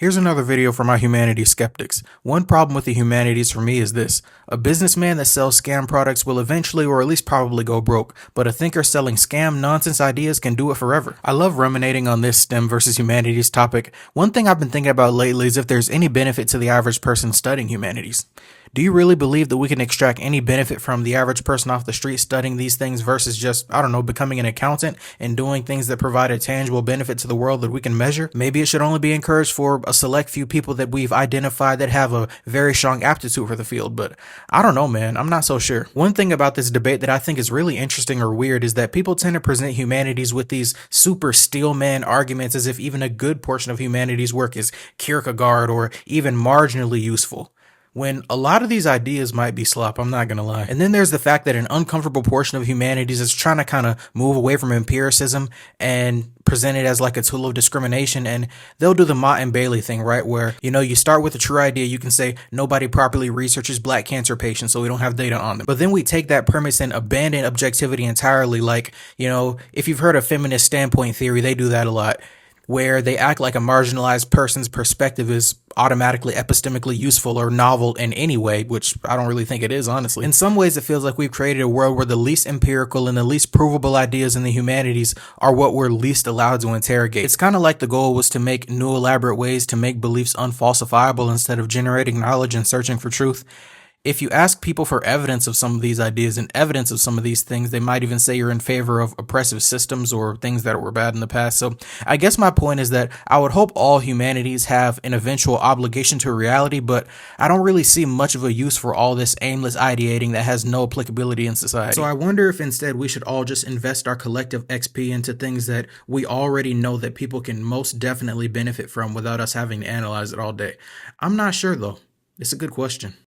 Here's another video for my humanities skeptics. One problem with the humanities for me is this. A businessman that sells scam products will eventually or at least probably go broke, but a thinker selling scam nonsense ideas can do it forever. I love ruminating on this STEM versus humanities topic. One thing I've been thinking about lately is if there's any benefit to the average person studying humanities. Do you really believe that we can extract any benefit from the average person off the street studying these things versus just, I don't know, becoming an accountant and doing things that provide a tangible benefit to the world that we can measure? Maybe it should only be encouraged for a select few people that we've identified that have a very strong aptitude for the field, but I don't know, man. I'm not so sure. One thing about this debate that I think is really interesting or weird is that people tend to present humanities with these super steelman arguments as if even a good portion of humanities work is Kierkegaard or even marginally useful, when a lot of these ideas might be slop, I'm not gonna lie. And then there's the fact that an uncomfortable portion of humanities is trying to kind of move away from empiricism and present it as like a tool of discrimination, and they'll do the Mott and Bailey thing, right? Where, you start with a true idea, you can say nobody properly researches black cancer patients, so we don't have data on them. But then we take that premise and abandon objectivity entirely, like, if you've heard of feminist standpoint theory, they do that a lot, where they act like a marginalized person's perspective is automatically epistemically useful or novel in any way, which I don't really think it is, honestly. In some ways, it feels like we've created a world where the least empirical and the least provable ideas in the humanities are what we're least allowed to interrogate. It's kind of like the goal was to make new elaborate ways to make beliefs unfalsifiable instead of generating knowledge and searching for truth. If you ask people for evidence of some of these ideas and evidence of some of these things, they might even say you're in favor of oppressive systems or things that were bad in the past. So I guess my point is that I would hope all humanities have an eventual obligation to reality, but I don't really see much of a use for all this aimless ideating that has no applicability in society. So I wonder if instead we should all just invest our collective XP into things that we already know that people can most definitely benefit from without us having to analyze it all day. I'm not sure though. It's a good question.